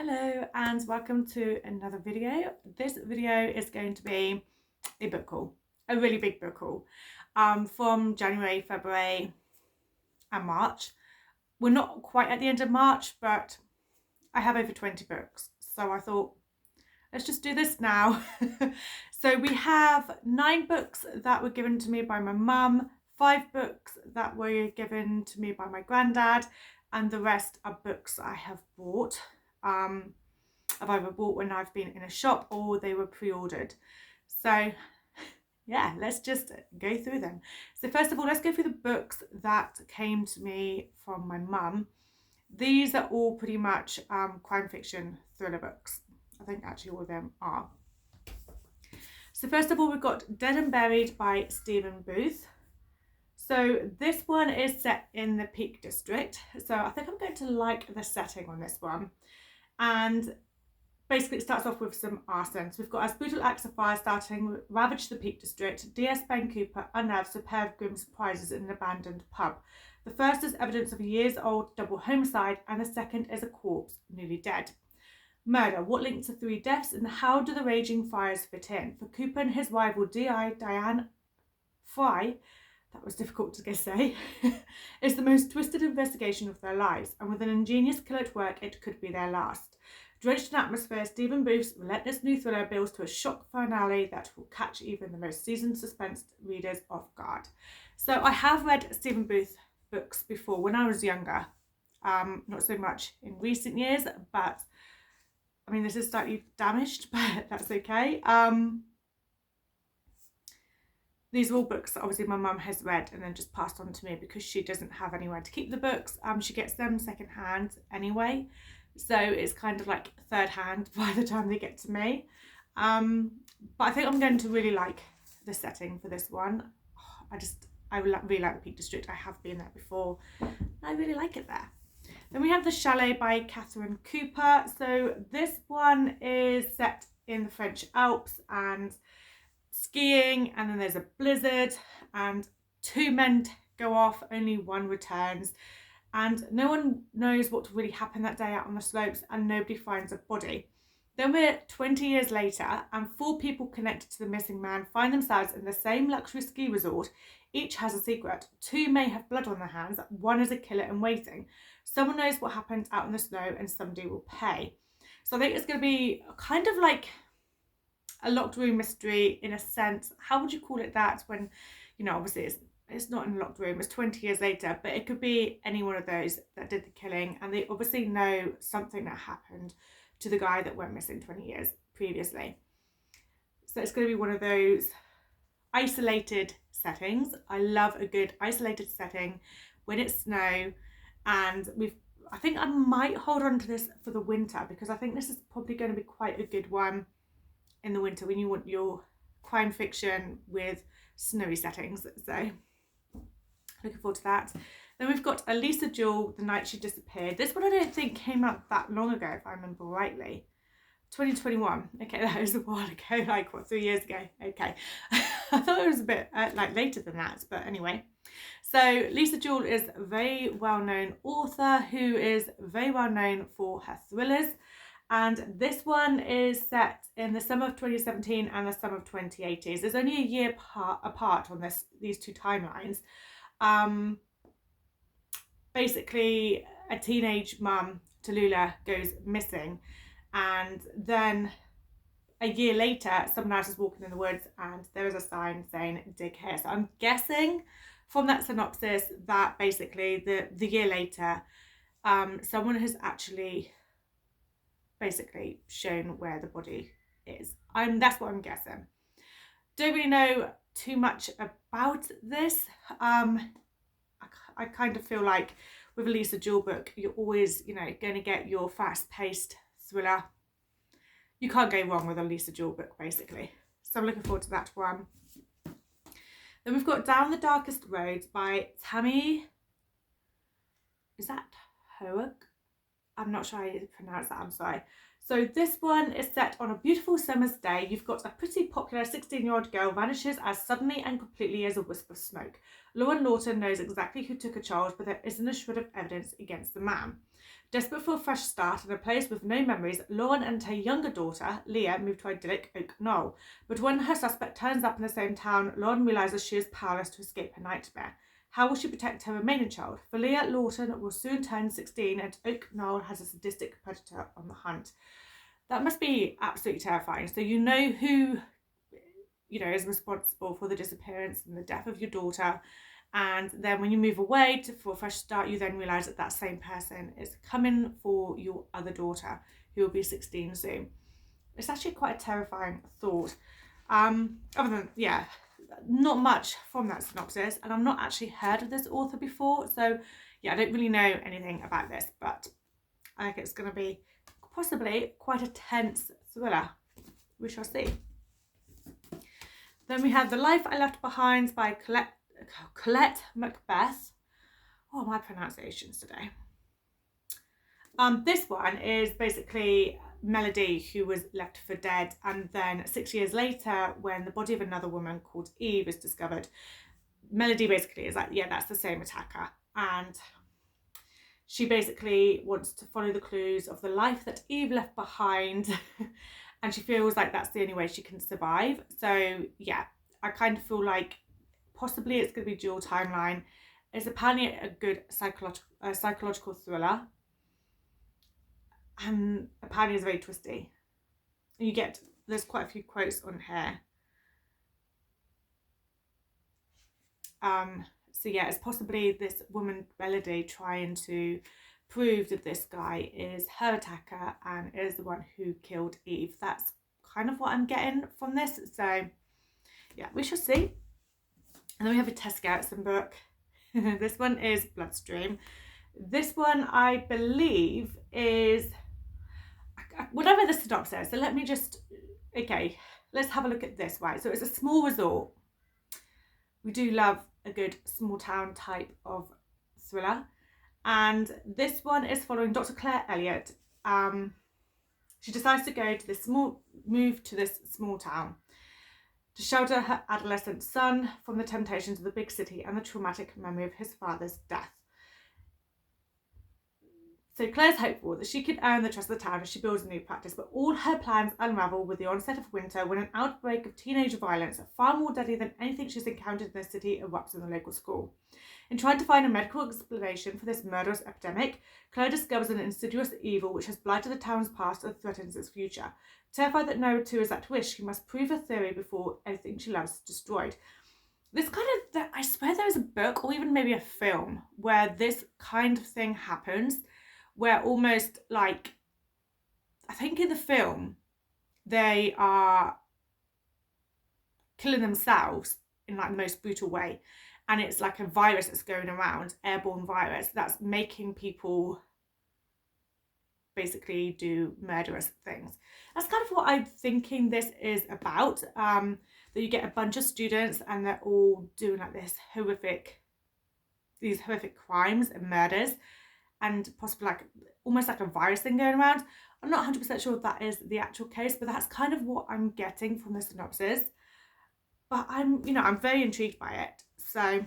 Hello and welcome to another video. This video is going to be a book haul, a really big book haul from January, February and March. We're not quite at the end of March, but I have over 20 books, so I thought let's just do this now. So we have 9 books that were given to me by my mum, 5 books that were given to me by my granddad, and the rest are books I have bought. I've either bought when I've been in a shop or they were pre-ordered. So yeah, let's just go through them. So first of all, let's go through the books that came to me from my mum. These are all pretty much crime fiction thriller books. I think actually all of them are. So first of all, we've got Dead and Buried by Stephen Booth. So this one is set in the Peak District. So I think I'm going to like the setting on this one. And basically it starts off with some arson. So we've got as brutal acts of fire starting ravage the Peak District. D.S. Ben Cooper unearths a pair of grim surprises in an abandoned pub. The first is evidence of a years-old double homicide, and the second is a corpse newly dead. Murder. What links the 3 deaths, and how do the raging fires fit in? For Cooper and his rival Diane Fry, that was difficult to say, is the most twisted investigation of their lives, and with an ingenious kill at work, it could be their last. Drenched in atmosphere, Stephen Booth's relentless new thriller builds to a shock finale that will catch even the most seasoned suspense readers off guard. So I have read Stephen Booth books before when I was younger, not so much in recent years, but I mean this is slightly damaged, but that's okay. These are all books that obviously my mum has read and then just passed on to me because she doesn't have anywhere to keep the books. She gets them second hand anyway. So it's kind of like third hand by the time they get to me. But I think I'm going to really like the setting for this one. I really like the Peak District. I have been there before. I really like it there. Then we have The Chalet by Catherine Cooper. So this one is set in the French Alps and skiing, and then there's a blizzard and 2 men go off, only 1 returns, and no one knows what really happened that day out on the slopes, and nobody finds a body. Then we're 20 years later, and 4 people connected to the missing man find themselves in the same luxury ski resort. Each has a secret. 2 may have blood on their hands, 1 is a killer in waiting. Someone knows what happened out in the snow, and somebody will pay. So I think it's going to be kind of like a locked room mystery in a sense. How would you call it that when, you know, obviously it's not in a locked room, it's 20 years later, but it could be any one of those that did the killing, and they obviously know something that happened to the guy that went missing 20 years previously. So it's going to be one of those isolated settings. I love a good isolated setting when it's snow, and I think I might hold on to this for the winter because I think this is probably going to be quite a good one in the winter when you want your crime fiction with snowy settings. So looking forward to that. Then we've got Elisa Jewell, The Night She Disappeared. This one I don't think came out that long ago, if I remember rightly. 2021. Okay, that was a while ago, like what, 3 years ago? Okay. I thought it was a bit like later than that, but anyway. So Lisa Jewell is a very well-known author who is very well known for her thrillers. And this one is set in the summer of 2017 and the summer of 2018. There's only a year apart on these 2 timelines. Basically, a teenage mum, Tallulah, goes missing, and then a year later, someone else is walking in the woods, and there is a sign saying "dig here." So I'm guessing from that synopsis that basically the year later, someone has actually basically shown where the body is. That's what I'm guessing. Don't really know too much about this. I kind of feel like with a Lisa Jewell book, you're always, going to get your fast-paced thriller. You can't go wrong with a Lisa Jewell book, basically. So I'm looking forward to that one. Then we've got Down the Darkest Roads by Tammy. Is that Hoag? I'm not sure how you pronounce that, I'm sorry. So this one is set on a beautiful summer's day. You've got a pretty popular 16-year-old girl vanishes as suddenly and completely as a wisp of smoke. Lauren Lawton knows exactly who took her child, but there isn't a shred of evidence against the man. Desperate for a fresh start in a place with no memories, Lauren and her younger daughter, Leah, move to idyllic Oak Knoll. But when her suspect turns up in the same town, Lauren realises she is powerless to escape her nightmare. How will she protect her remaining child? For Leah, Lawton will soon turn 16 and Oak Knoll has a sadistic predator on the hunt. That must be absolutely terrifying. So you know who, is responsible for the disappearance and the death of your daughter. And then when you move away for a fresh start, you then realise that same person is coming for your other daughter, who will be 16 soon. It's actually quite a terrifying thought. Other than, not much from that synopsis. And I've not actually heard of this author before. So, I don't really know anything about this. But I think it's going to be possibly quite a tense thriller. We shall see. Then we have The Life I Left Behind by Colette Macbeth. Oh, my pronunciations today. This one is basically Melody, who was left for dead, and then 6 years later, when the body of another woman called Eve is discovered, Melody basically is like, that's the same attacker, and she basically wants to follow the clues of the life that Eve left behind, and she feels like that's the only way she can survive. So I kind of feel like possibly it's going to be dual timeline. It's apparently a good psychological thriller. And apparently it's very twisty. There's quite a few quotes on here. So it's possibly this woman, Melody, trying to prove that this guy is her attacker and is the one who killed Eve. That's kind of what I'm getting from this. So we shall see. And then we have a Tess Gerritsen book. This one is Bloodstream. This one, I believe, is whatever the synopsis. So let's have a look at this. Right, so it's a small resort. We do love a good small town type of thriller. And this one is following Dr. Claire Elliott. She decides to move to this small town to shelter her adolescent son from the temptations of the big city and the traumatic memory of his father's death. So Claire's hopeful that she can earn the trust of the town as she builds a new practice, but all her plans unravel with the onset of winter when an outbreak of teenage violence, far more deadly than anything she's encountered in the city, erupts in the local school. In trying to find a medical explanation for this murderous epidemic, Claire discovers an insidious evil which has blighted the town's past and threatens its future. Terrified that no two is at wish, she must prove her theory before everything she loves is destroyed. This I swear there is a book or even maybe a film where this kind of thing happens, where almost like, I think in the film, they are killing themselves in like the most brutal way. And it's like a virus that's going around, airborne virus, that's making people basically do murderous things. That's kind of what I'm thinking this is about. That you get a bunch of students and they're all doing like these horrific crimes and murders, and possibly like almost like a virus thing going around. I'm not 100% sure if that is the actual case, but that's kind of what I'm getting from the synopsis. But I'm very intrigued by it. So,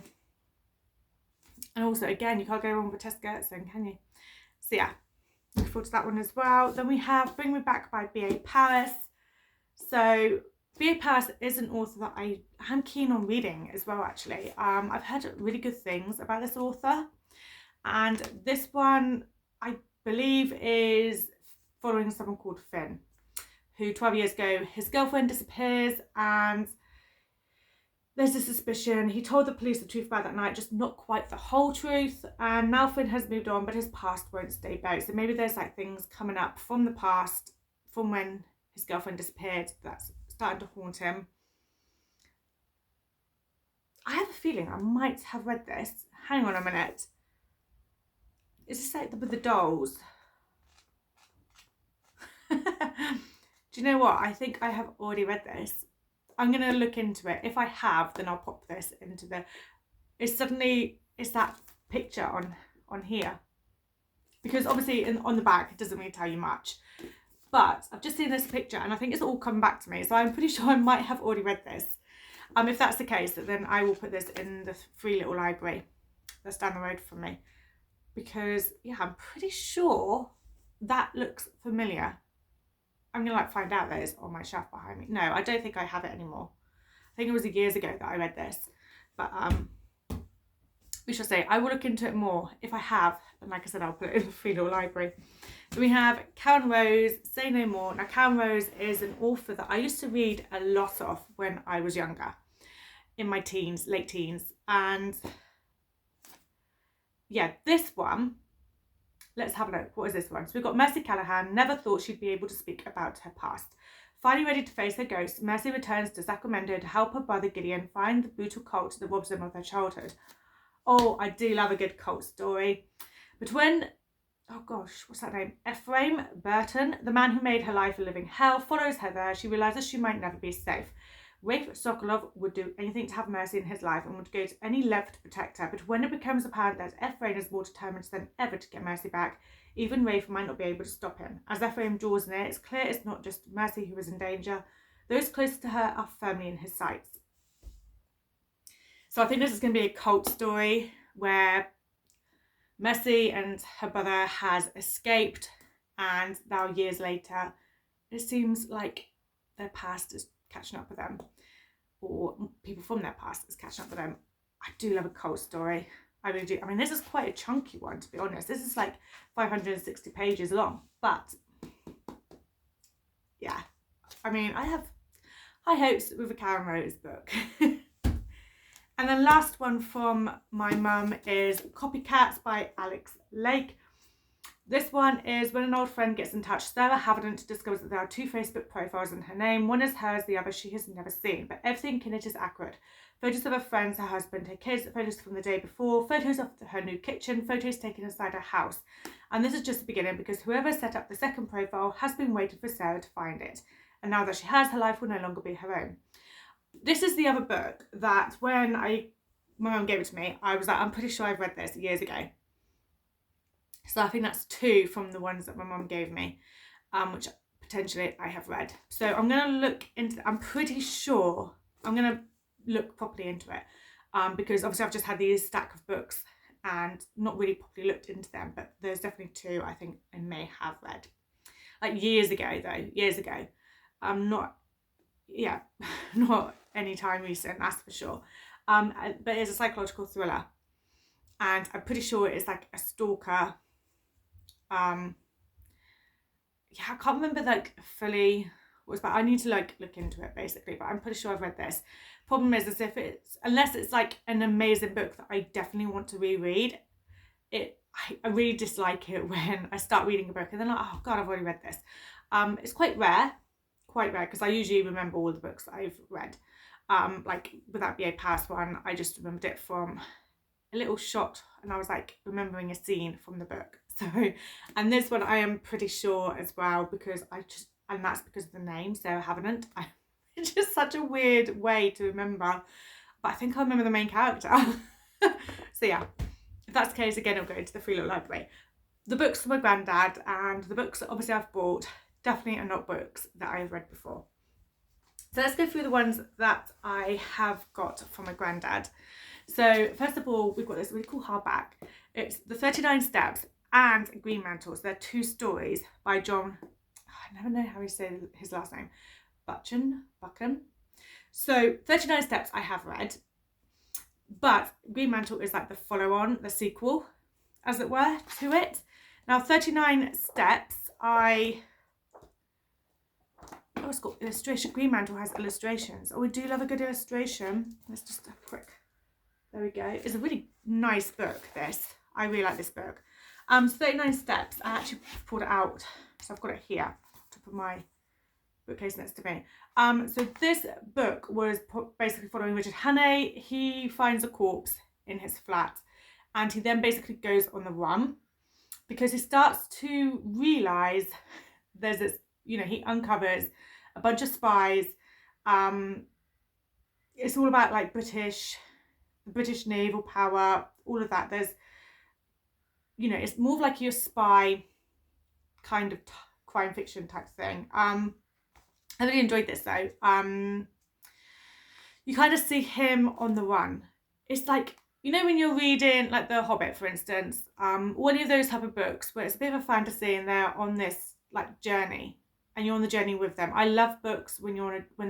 and also again, you can't go wrong with Tess Gerritsen, can you? So look forward to that one as well. Then we have Bring Me Back by B.A. Paris. So B.A. Paris is an author that I am keen on reading as well, actually. I've heard really good things about this author. And this one, I believe, is following someone called Finn, who 12 years ago, his girlfriend disappears and there's a suspicion. He told the police the truth about that night, just not quite the whole truth. And now Finn has moved on, but his past won't stay buried. So maybe there's like things coming up from the past, from when his girlfriend disappeared, that's starting to haunt him. I have a feeling I might have read this. Hang on a minute. Is this like with the dolls? Do you know what? I think I have already read this. I'm going to look into it. If I have, then I'll pop this into the... It's that picture on here. Because obviously on the back, it doesn't really tell you much. But I've just seen this picture and I think it's all come back to me. So I'm pretty sure I might have already read this. If that's the case, then I will put this in the free little library that's down the road from me. because yeah, I'm pretty sure that looks familiar. I'm gonna like find out that it's on my shelf behind me. No, I don't think I have it anymore. I think it was years ago that I read this, but we shall say. I will look into it more if I have, and like I said, I'll put it in the free little library. So we have Karen Rose, Say No More. Now Karen Rose is an author that I used to read a lot of when I was younger, in my teens, late teens, and yeah, this one, let's have a look. What is this one? So we've got Mercy Callahan. Never thought she'd be able to speak about her past. Finally ready to face her ghost, Mercy returns to Sacramento to help her brother Gideon find the brutal cult that robs them of their childhood. Oh, I do love a good cult story. But when, oh gosh, what's that name? Ephraim Burton, the man who made her life a living hell, follows her there, she realises she might never be safe. Rafe Sokolov would do anything to have Mercy in his life and would go to any length to protect her, but when it becomes apparent that Ephraim is more determined than ever to get Mercy back, even Rafe might not be able to stop him. As Ephraim draws near, it's clear it's not just Mercy who is in danger. Those closest to her are firmly in his sights. So I think this is going to be a cult story where Mercy and her brother has escaped, and now years later, it seems like their past is catching up with them, or people from their past is catching up with them. I do love a cult story. I really do. I mean, this is quite a chunky one, to be honest. This is like 560 pages long, but yeah, I mean, I have high hopes with a Karen Rose book. And the last one from my mum is Copycats by Alex Lake. This one is when an old friend gets in touch. Sarah Haviland discovers that there are two Facebook profiles in her name. One is hers, the other she has never seen, but everything in it is accurate. Photos of her friends, her husband, her kids, photos from the day before, photos of her new kitchen, photos taken inside her house. And this is just the beginning, because whoever set up the second profile has been waiting for Sarah to find it. And now that she has, her life will no longer be her own. This is the other book that when my mum gave it to me, I was like, I'm pretty sure I've read this years ago. So I think that's two from the ones that my mum gave me, which potentially I have read. So I'm going to look into, I'm pretty sure I'm going to look properly into it, because obviously I've just had these stack of books and not really properly looked into them, but there's definitely two I think I may have read. Like years ago though, years ago. Not any time recent, that's for sure. But it's a psychological thriller, and I'm pretty sure it's like a stalker. I can't remember like fully what it's about. I need to like look into it basically, but I'm pretty sure I've read this. Problem is if it's, unless it's like an amazing book that I definitely want to reread, I really dislike it when I start reading a book and then like, oh god, I've already read this. It's quite rare because I usually remember all the books that I've read. Like with that B.A. Paris one, I just remembered it from a little shot and I was like remembering a scene from the book. So, and this one I am pretty sure as well, because and that's because of the name, Sarah Haviland. It's just such a weird way to remember, but I think I remember the main character. So yeah, if that's the case, again, I'll go into the free little library. The books from my granddad and the books that obviously I've bought definitely are not books that I've read before. So let's go through the ones that I have got from my granddad. So first of all, we've got this really cool hardback. It's The 39 Steps and Green Mantles. They're two stories by John, I never know how you say his last name, Buchan. So 39 Steps I have read, but Green Mantle is like the follow-on, the sequel, as it were, to it. Now 39 Steps, it's got illustration. Green Mantle has illustrations. Oh, we do love a good illustration. Let's just have a quick, there we go. It's a really nice book, this. I really like this book. So 39 Steps, I actually pulled it out, so I've got it here, top of my bookcase next to me. So this book was basically following Richard Hannay. He finds a corpse in his flat and he then basically goes on the run because he starts to realise there's this, he uncovers a bunch of spies. It's all about like British naval power, all of that. There's, it's more of like your spy kind of crime fiction type thing. I really enjoyed this though. You kind of see him on the run. It's like you know when you're reading like The Hobbit, for instance, or any of those type of books where it's a bit of a fantasy and they're on this like journey and you're on the journey with them. I love books when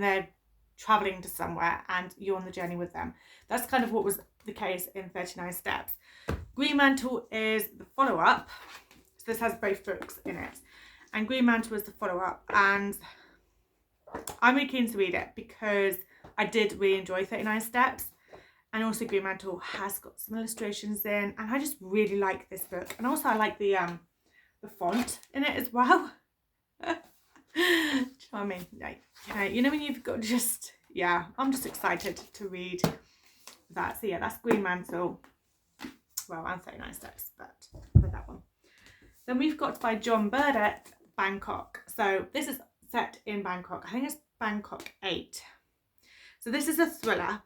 they're traveling to somewhere and you're on the journey with them. That's kind of what was the case in 39 Steps. Green Mantle is the follow-up. So this has both books in it. And Green Mantle is the follow-up. And I'm really keen to read it because I did really enjoy 39 Steps. And also Green Mantle has got some illustrations in. And I just really like this book. And also I like the font in it as well. Charming. Like, you know when you've got just, yeah, I'm just excited to read that. So yeah, that's Green Mantle. Well, and 39 Steps, but with that one. Then we've got by John Burdett, Bangkok. So this is set in Bangkok. I think it's Bangkok 8. So this is a thriller.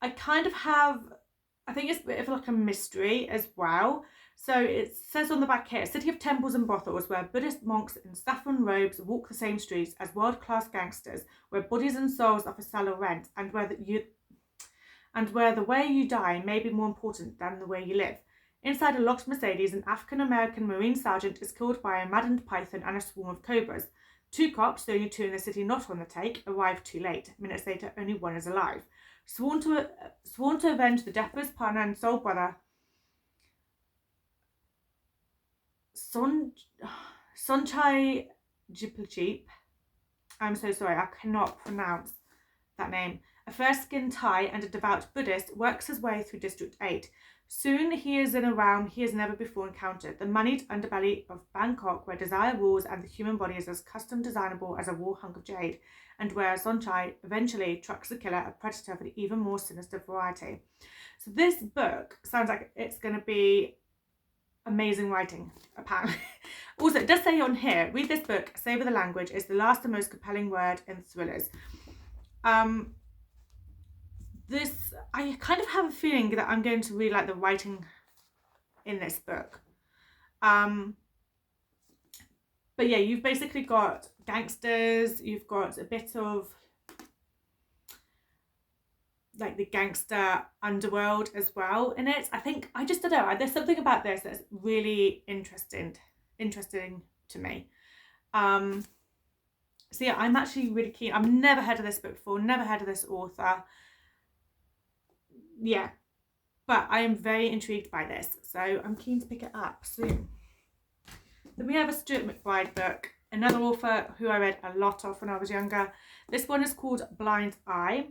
I kind of have, I think it's a bit of like a mystery as well. So it says on the back here, a city of temples and brothels where Buddhist monks in saffron robes walk the same streets as world-class gangsters, where bodies and souls are for sale or rent, and where the way you die may be more important than the way you live. Inside a locked Mercedes, an African-American Marine sergeant is killed by a maddened python and a swarm of cobras. 2 cops, the only 2 in the city not on the take, arrive too late. Minutes later, only 1 is alive. Sworn to avenge the death of his partner and soul brother, Sonchai Jiplachip. I'm so sorry, I cannot pronounce that name. A fair-skinned Thai and a devout Buddhist works his way through District 8. Soon he is in a realm he has never before encountered, the moneyed underbelly of Bangkok, where desire rules and the human body is as custom designable as a wall hunk of jade, and where Sonchai eventually trucks the killer, a predator for the even more sinister variety. So this book sounds like it's going to be amazing writing, apparently. Also, it does say on here, read this book, savour the language, is the last and most compelling word in thrillers. I kind of have a feeling that I'm going to really like the writing in this book. But yeah, you've basically got gangsters, you've got a bit of like the gangster underworld as well in it. I don't know, there's something about this that's really interesting to me. So yeah, I'm actually really keen. I've never heard of this book before, never heard of this author. Yeah, but I am very intrigued by this, so I'm keen to pick it up soon. Then we have a Stuart McBride book, another author who I read a lot of when I was younger. This one is called Blind Eye.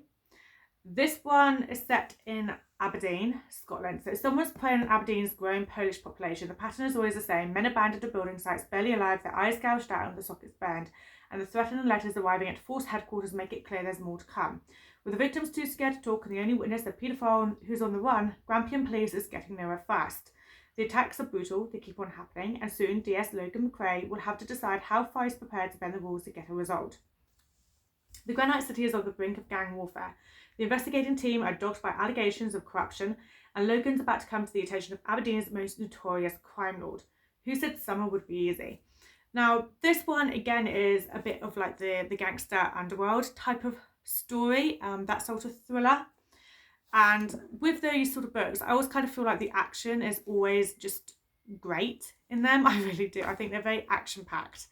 This one is set in Aberdeen, Scotland. So someone's playing Aberdeen's growing Polish population. The pattern is always the same. Men abandoned at building sites, barely alive, their eyes gouged out and the sockets burned. And the threatening letters arriving at force headquarters make it clear there's more to come. With the victims too scared to talk and the only witness a paedophile who's on the run, Grampian police is getting nowhere fast. The attacks are brutal, they keep on happening, and soon DS Logan McRae will have to decide how far he's prepared to bend the rules to get a result. The Granite City is on the brink of gang warfare. The investigating team are dogged by allegations of corruption, and Logan's about to come to the attention of Aberdeen's most notorious crime lord. Who said summer would be easy? Now, this one, again, is a bit of like the gangster underworld type of story, that sort of thriller. And with those sort of books, I always kind of feel like the action is always just great in them. I really do. I think they're very action-packed,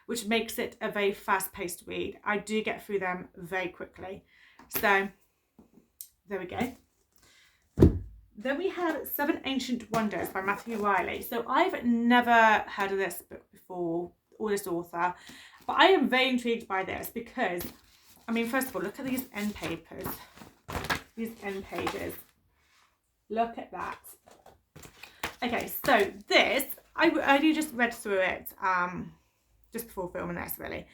which makes it a very fast-paced read. I do get through them very quickly. So, there we go. Then we have 7 Ancient Wonders by Matthew Riley. So I've never heard of this book before, or this author, but I am very intrigued by this because, I mean, first of all, look at these end papers. These end pages. Look at that. Okay, so this, I only just read through it just before filming this, really.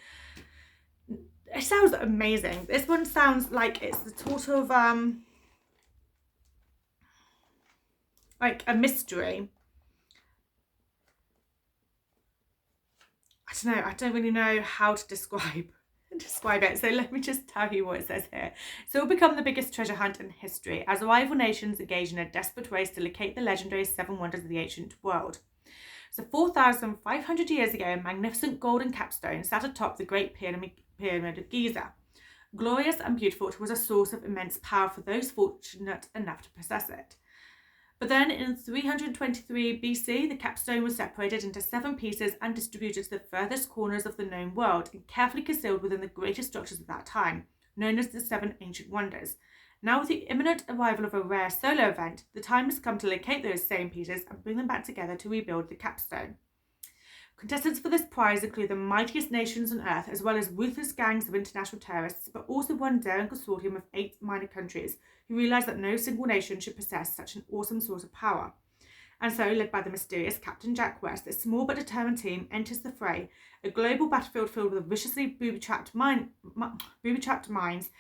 It sounds amazing. This one sounds like it's the sort of like a mystery. I don't know. I don't really know how to describe it. So let me just tell you what it says here. So it will become the biggest treasure hunt in history as rival nations engage in a desperate race to locate the legendary 7 wonders of the ancient world. So 4,500 years ago, a magnificent golden capstone sat atop the Great Pyramid of Giza. Glorious and beautiful, it was a source of immense power for those fortunate enough to possess it. But then in 323 BC, the capstone was separated into 7 pieces and distributed to the furthest corners of the known world and carefully concealed within the greatest structures of that time, known as the 7 Ancient Wonders. Now, with the imminent arrival of a rare solar event, the time has come to locate those same pieces and bring them back together to rebuild the capstone. Contestants for this prize include the mightiest nations on Earth, as well as ruthless gangs of international terrorists, but also one daring consortium of 8 minor countries who realised that no single nation should possess such an awesome source of power. And so, led by the mysterious Captain Jack West, this small but determined team enters the fray, a global battlefield filled with viciously booby-trapped mines,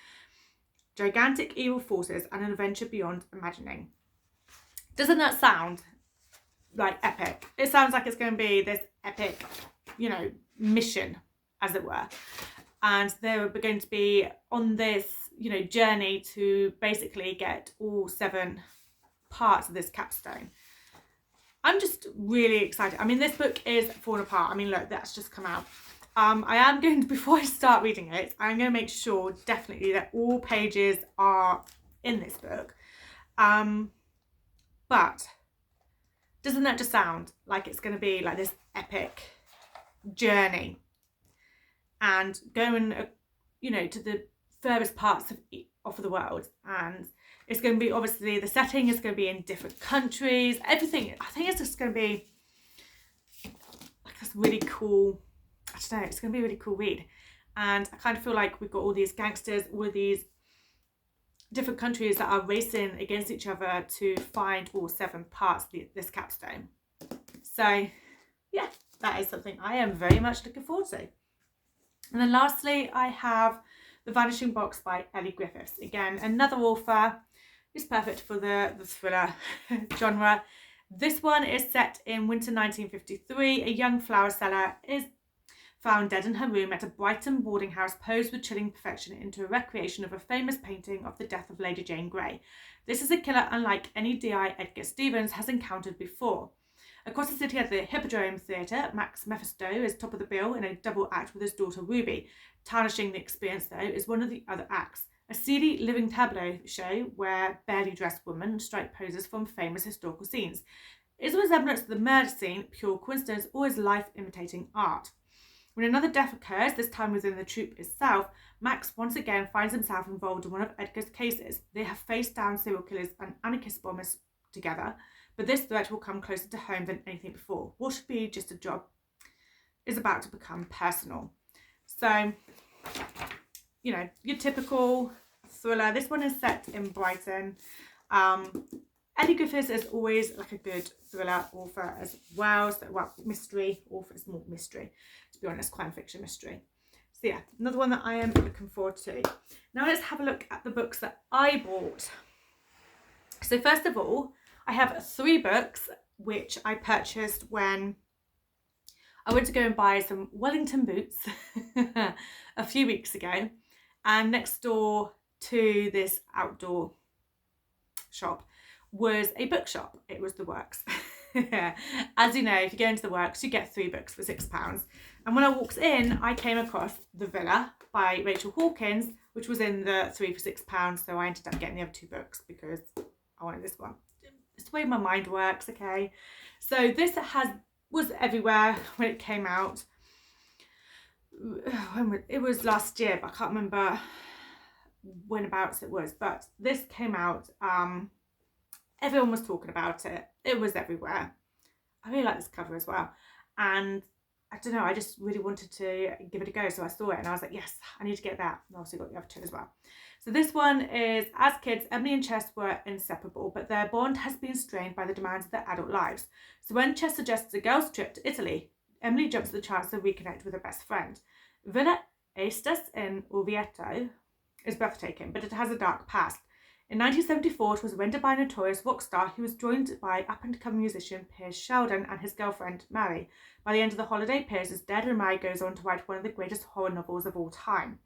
gigantic evil forces, and an adventure beyond imagining. Doesn't that sound like epic? It sounds like it's going to be this epic, mission, as it were. And they're going to be on this, journey to basically get all 7 parts of this capstone. I'm just really excited. I mean, this book is falling apart. I mean, look, that's just come out. I am going to, before I start reading it, I'm going to make sure definitely that all pages are in this book. But doesn't that just sound like it's going to be like this epic journey and going, to the furthest parts of the world? And it's going to be, obviously, the setting is going to be in different countries. Everything, I think it's just going to be like this really cool, I don't know, it's going to be a really cool read. And I kind of feel like we've got all these gangsters, all of these different countries that are racing against each other to find all 7 parts of this capstone. So, yeah, that is something I am very much looking forward to. And then lastly, I have The Vanishing Box by Elly Griffiths. Again, another author who's perfect for the thriller genre. This one is set in winter 1953. A young flower seller is found dead in her room at a Brighton boarding house, posed with chilling perfection into a recreation of a famous painting of the death of Lady Jane Grey. This is a killer unlike any D.I. Edgar Stevens has encountered before. Across the city at the Hippodrome Theatre, Max Mephisto is top of the bill in a double act with his daughter Ruby. Tarnishing the experience, though, is one of the other acts, a seedy living tableau show where barely dressed women strike poses from famous historical scenes. Is a resemblance to the murder scene pure coincidence, or is life imitating art? When another death occurs, this time within the troupe itself, Max once again finds himself involved in one of Edgar's cases. They have faced down serial killers and anarchist bombers together, but this threat will come closer to home than anything before. What should be just a job is about to become personal. So, your typical thriller. This one is set in Brighton. Elly Griffiths is always like a good thriller author as well. So, mystery author is more mystery, to be honest, crime fiction mystery. So yeah, another one that I am looking forward to. Now let's have a look at the books that I bought. So first of all, I have 3 books which I purchased when I went to go and buy some Wellington boots a few weeks ago. And next door to this outdoor shop was a bookshop. It was The Works. As you know, if you go into The Works, you get 3 books for £6. And when I walked in, I came across The Villa by Rachel Hawkins, which was in the 3 for £6. So I ended up getting the other 2 books because I wanted this one. It's the way my mind works, okay? So this was everywhere when it came out. It was last year, but I can't remember whenabouts it was. But this came out. Everyone was talking about it. It was everywhere. I really like this cover as well. And I don't know, I just really wanted to give it a go. So I saw it and I was like, yes, I need to get that. And I also got the other 2 as well. So this one is, as kids, Emily and Chess were inseparable, but their bond has been strained by the demands of their adult lives. So when Chess suggests a girls' trip to Italy, Emily jumps at the chance to reconnect with her best friend. Villa Aestus in Orvieto is breathtaking, but it has a dark past. In 1974, it was rented by a notorious rock star who was joined by up-and-coming musician Piers Sheldon and his girlfriend, Mary. By the end of the holiday, Piers is dead and Mary goes on to write one of the greatest horror novels of all time.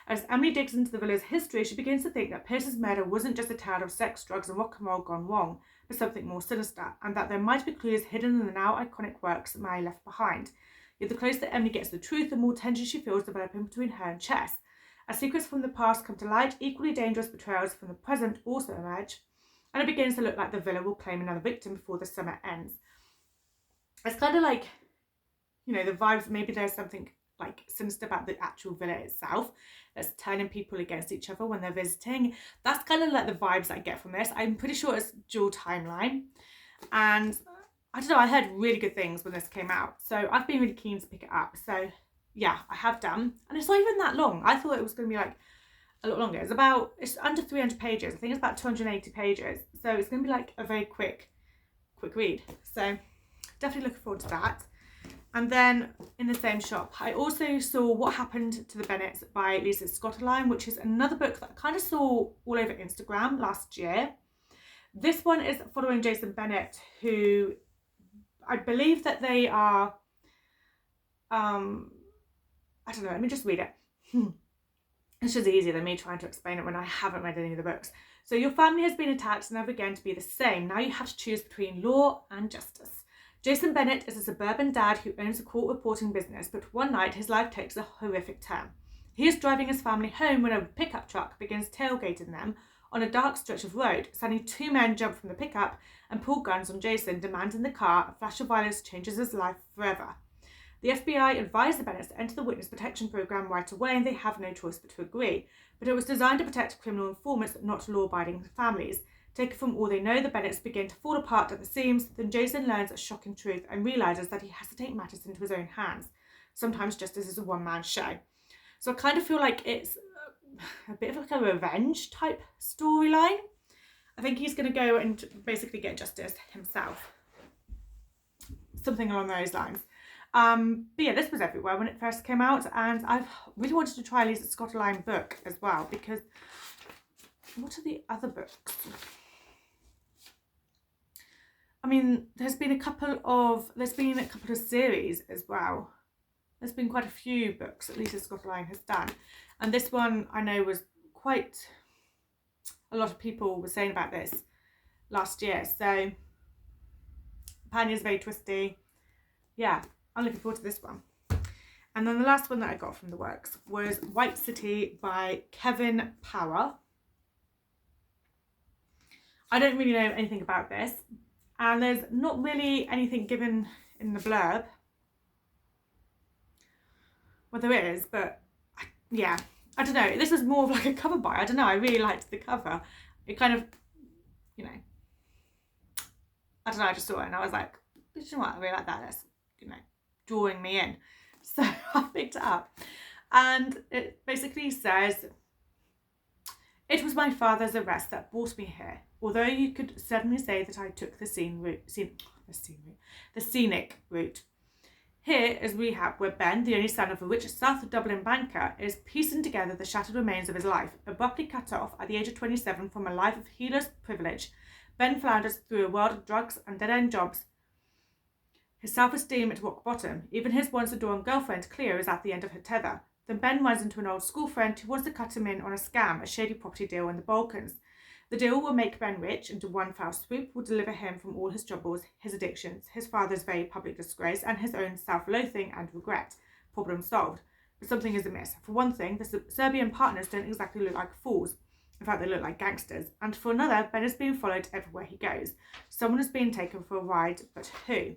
As Emily digs into the villa's history, she begins to think that Piers's murder wasn't just a tale of sex, drugs and rock and roll gone wrong, but something more sinister, and that there might be clues hidden in the now iconic works that Mary left behind. Yet the closer Emily gets to the truth, the more tension she feels developing between her and Chess. As secrets from the past come to light, equally dangerous betrayals from the present also emerge, and it begins to look like the villain will claim another victim before the summer ends. It's kind of like, you know, the vibes, maybe there's something like sinister about the actual villa itself that's turning people against each other when they're visiting. That's kind of like the vibes I get from this. I'm pretty sure it's dual timeline, and I don't know, I heard really good things when this came out, so I've been really keen to pick it up. So yeah, I have done, and it's not even that long. I thought it was going to be like a lot longer. It's under 300 pages. I think it's about 280 pages, so it's going to be like a very quick read. So definitely looking forward to that. And then in the same shop, I also saw What Happened to the Bennets by Lisa Scottoline, which is another book that I kind of saw all over Instagram last year. This one is following Jason Bennett, who I believe that they are, I don't know, let me just read it. It's just easier than me trying to explain it when I haven't read any of the books. So your family has been attacked, never again to be the same. Now you have to choose between law and justice. Jason Bennett is a suburban dad who owns a court reporting business, but one night his life takes a horrific turn. He is driving his family home when a pickup truck begins tailgating them on a dark stretch of road. Suddenly, two men jump from the pickup and pull guns on Jason, demanding the car. A flash of violence changes his life forever. The FBI advised the Bennetts to enter the witness protection program right away, and they have no choice but to agree. But it was designed to protect criminal informants, not law-abiding families. Taken from all they know, the Bennetts begin to fall apart at the seams. Then Jason learns a shocking truth and realises that he has to take matters into his own hands. Sometimes justice is a one-man show. So I kind of feel like it's a bit of like a revenge type storyline. I think he's going to go and basically get justice himself. Something along those lines. But yeah, this was everywhere when it first came out, and I've really wanted to try Lisa Scottoline book as well, because what are the other books? I mean, there's been a couple of series as well. There's been quite a few books that Lisa Scottoline has done, and this one I know was quite a lot of people were saying about this last year. So apparently it's very twisty. Yeah, I'm looking forward to this one. And then the last one that I got from the works was White City by Kevin Power. I don't really know anything about this, and there's not really anything given in the blurb. Well, there is, but yeah, I don't know. This was more of like a cover buy. I don't know. I really liked the cover. It kind of, you know, I don't know. I just saw it and I was like, you know what? I really like that. That's, you know, drawing me in. So I picked it up, and it basically says, "It was my father's arrest that brought me here. Although you could certainly say that I took the scenic route. Here is rehab, where Ben, the only son of a rich South Dublin banker, is piecing together the shattered remains of his life. Abruptly cut off at the age of 27 from a life of heedless privilege, Ben flounders through a world of drugs and dead-end jobs. His self-esteem at rock bottom. Even his once-adoring girlfriend, Cleo, is at the end of her tether. Then Ben runs into an old school friend who wants to cut him in on a scam, a shady property deal in the Balkans. The deal will make Ben rich, and to one foul swoop will deliver him from all his troubles, his addictions, his father's very public disgrace, and his own self-loathing and regret. Problem solved. But something is amiss. For one thing, the Serbian partners don't exactly look like fools. In fact, they look like gangsters. And for another, Ben is being followed everywhere he goes. Someone is being taken for a ride, but who?"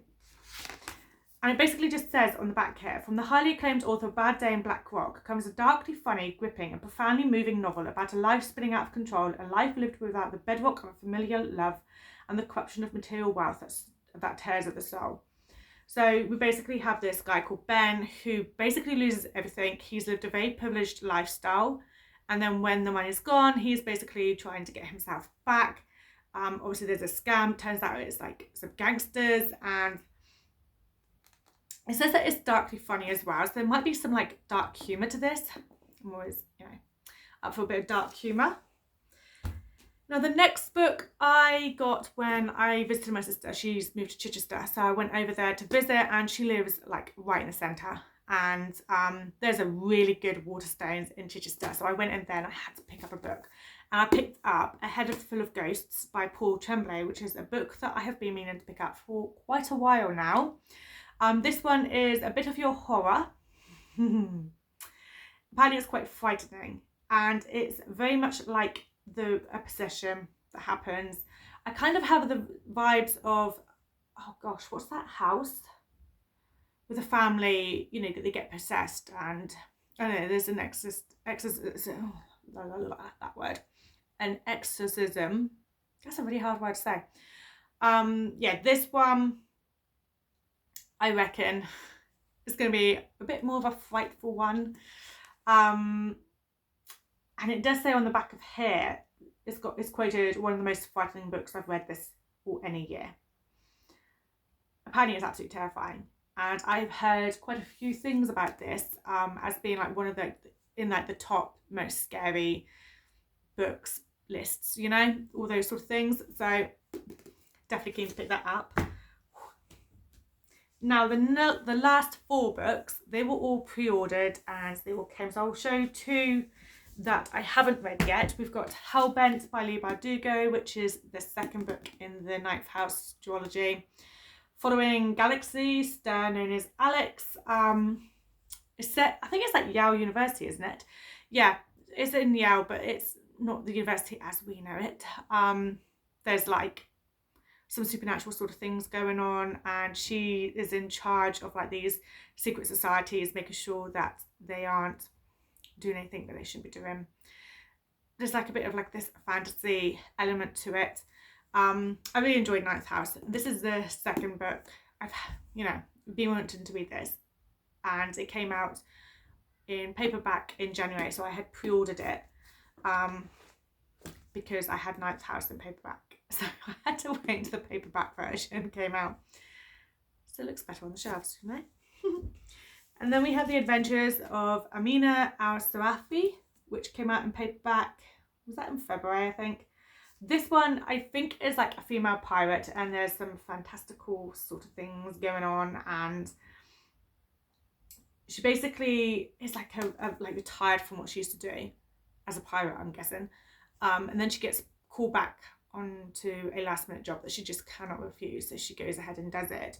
And it basically just says on the back here, "From the highly acclaimed author of Bad Day in Black Rock comes a darkly funny, gripping and profoundly moving novel about a life spinning out of control, a life lived without the bedrock of familiar love and the corruption of material wealth that tears at the soul." So we basically have this guy called Ben who basically loses everything. He's lived a very privileged lifestyle, and then when the money's gone, he's basically trying to get himself back. Obviously there's a scam. Turns out it's like some gangsters, and it says that it's darkly funny as well, so there might be some like dark humour to this. I'm always, you know, up for a bit of dark humour. Now the next book I got when I visited my sister. She's moved to Chichester, so I went over there to visit, and she lives like right in the centre. And there's a really good Waterstones in Chichester, so I went in there and I had to pick up a book. And I picked up A Head Full of Ghosts by Paul Tremblay, which is a book that I have been meaning to pick up for quite a while now. This one is a bit of your horror. apparently it's quite frightening, and it's very much like a possession that happens. I kind of have the vibes of, oh gosh, what's that house with a family, you know, that they get possessed, and I don't know, there's an that word, an exorcism. That's a really hard word to say. Yeah, this one I reckon is going to be a bit more of a frightful one. And it does say on the back of here, it's quoted one of the most frightening books I've read this or any year. Apparently it's absolutely terrifying, and I've heard quite a few things about this as being like one of the top most scary books lists, you know, all those sort of things. So definitely keen to pick that up. Now the last 4 books, they were all pre-ordered and they all came, so I'll show 2 that I haven't read yet. We've got Hellbent by Leigh Bardugo, which is the second book in the Ninth House duology. Following Galaxy, Star known as Alex. It's set, I think it's like Yale University, isn't it? Yeah, it's in Yale, but it's not the university as we know it. There's like some supernatural sort of things going on, and she is in charge of like these secret societies, making sure that they aren't doing anything that they shouldn't be doing. There's like a bit of like this fantasy element to it. I really enjoyed Ninth House. This is the second book. I've, you know, been wanting to read this, and it came out in paperback in January, so I had pre-ordered it because I had Ninth House in paperback, so I had to wait until the paperback version came out. Still looks better on the shelves, you know. And then we have The Adventures of Amina Al-Sarafi, which came out in paperback. Was that in February, I think? This one, I think, is like a female pirate, and there's some fantastical sort of things going on, and she basically is like like retired from what she used to do as a pirate, I'm guessing. And then she gets called back onto a last minute job that she just cannot refuse, so she goes ahead and does it.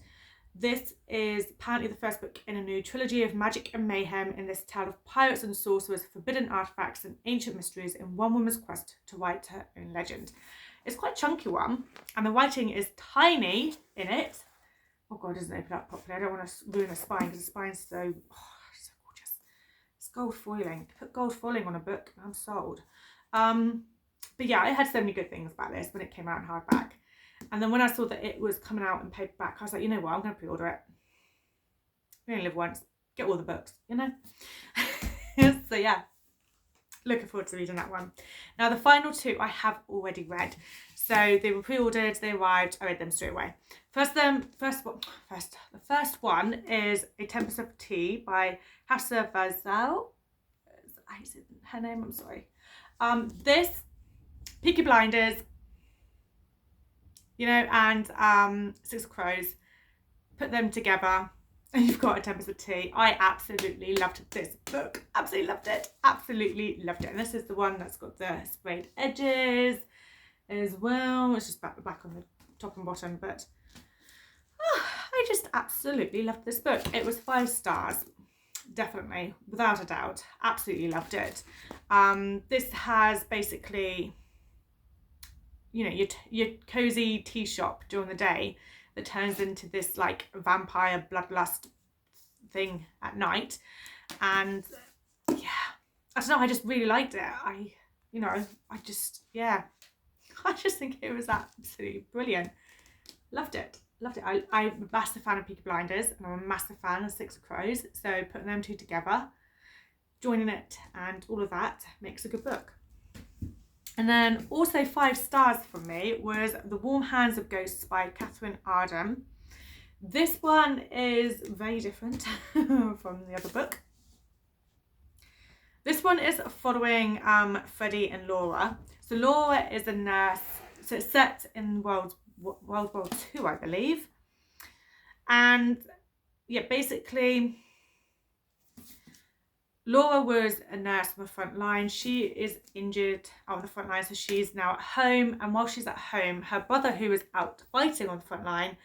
This is apparently the first book in a new trilogy of magic and mayhem in this tale of pirates and sorcerers, forbidden artifacts and ancient mysteries in one woman's quest to write her own legend. It's quite a chunky one, and the writing is tiny in it. Oh god, it doesn't open up properly. I don't want to ruin the spine because the spine's so gorgeous. It's gold foiling. Put gold foiling on a book and I'm sold. But yeah, I had so many good things about this when it came out in hardback. And then when I saw that it was coming out in paperback, I was like, you know what, I'm going to pre-order it. We only live once. Get all the books, you know? So yeah, looking forward to reading that one. Now the final 2 I have already read. So they were pre-ordered, they arrived, I read them straight away. The first one is A Tempest of Tea by Hafsa Faizal. I said her name, I'm sorry. This, Peaky Blinders, you know, and Six Crows, put them together and you've got A Tempest of Tea. I absolutely loved this book. Absolutely loved it. Absolutely loved it. And this is the one that's got the sprayed edges as well. It's just back on the top and bottom, but I just absolutely loved this book. It was 5 stars. Definitely, without a doubt. Absolutely loved it. This has basically, you know, your cozy tea shop during the day that turns into this like vampire bloodlust thing at night. And yeah, I don't know, I just really liked it. I just think it was absolutely brilliant. Loved it. I'm a massive fan of Peaky Blinders, and I'm a massive fan of Six Crows, so putting them 2 together, joining it and all of that makes a good book. And then also 5 stars from me was The Warm Hands of Ghosts by Catherine Arden. This one is very different from the other book. This one is following Freddie and Laura. So Laura is a nurse, so it's set in World War II, I believe. And yeah, basically Laura was a nurse on the front line. She is injured on the front line, so she's now at home. And while she's at home, her brother, who is out fighting on the front line,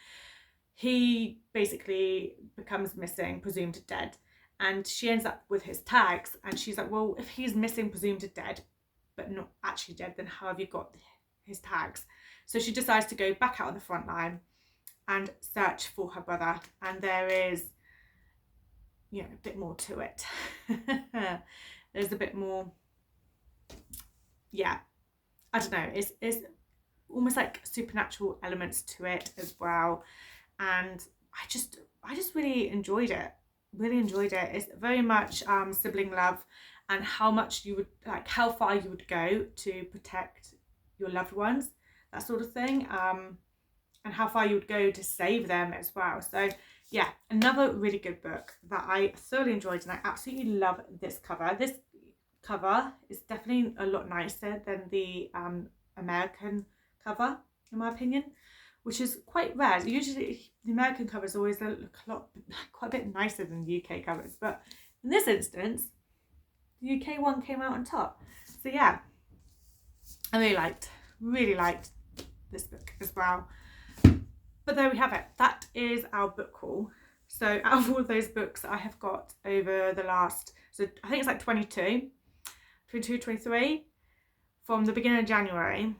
he basically becomes missing, presumed dead. and she ends up with his tags, and she's like, well, if he's missing, presumed dead, but not actually dead, then how have you got his tags? So she decides to go back out on the front line and search for her brother, and there is, you know, a bit more to it. There's a bit more, yeah, I don't know, it's almost like supernatural elements to it as well, and I just really enjoyed it. It's very much sibling love, and how much you would, like, how far you would go to protect your loved ones, that sort of thing, and how far you would go to save them as well. So yeah, another really good book that I thoroughly enjoyed, and I absolutely love this cover. This cover is definitely a lot nicer than the American cover, in my opinion, which is quite rare. Usually the American covers always look quite a bit nicer than the UK covers, but in this instance the UK one came out on top. So yeah, I really liked this book as well. But there we have it. That is our book haul. So out of all of those books I have got over the last, so I think it's like 23, from the beginning of January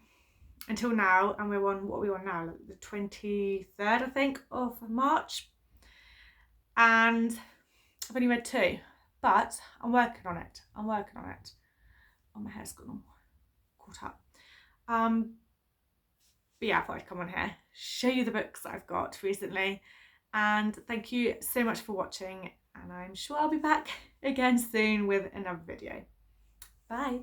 until now, and we're on, what are we on now, the 23rd I think of March, and I've only read 2, but I'm working on it. Oh, my hair's got all caught up. But yeah, I thought I'd come on here, show you the books that I've got recently, and thank you so much for watching, and I'm sure I'll be back again soon with another video. Bye.